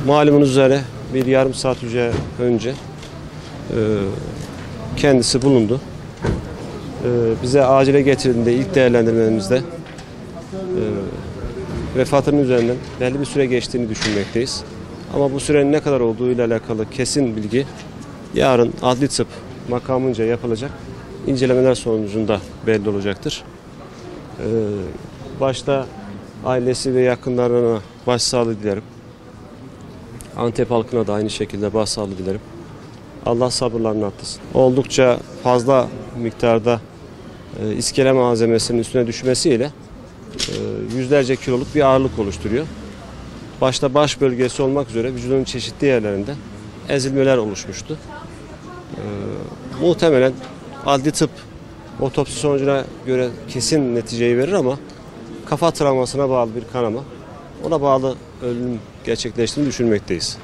Malumunuz üzere bir yarım saat önce kendisi bulundu. Bize acile getirildiğinde ilk değerlendirmemizde vefatının üzerinden belli bir süre geçtiğini düşünmekteyiz. Ama bu sürenin ne kadar olduğu ile alakalı kesin bilgi yarın adli tıp makamınca yapılacak incelemeler sonucunda belli olacaktır. Başta ailesi ve yakınlarına başsağlığı dilerim. Antep halkına da aynı şekilde başsağlığı dilerim. Allah sabırlarını arttırsın. Oldukça fazla miktarda iskele malzemesinin üstüne düşmesiyle yüzlerce kiloluk bir ağırlık oluşturuyor. Başta baş bölgesi olmak üzere vücudun çeşitli yerlerinde ezilmeler oluşmuştu. Muhtemelen adli tıp otopsi sonucuna göre kesin neticeyi verir ama kafa travmasına bağlı bir kanama, ona bağlı ölüm gerçekleştiğini düşünmekteyiz.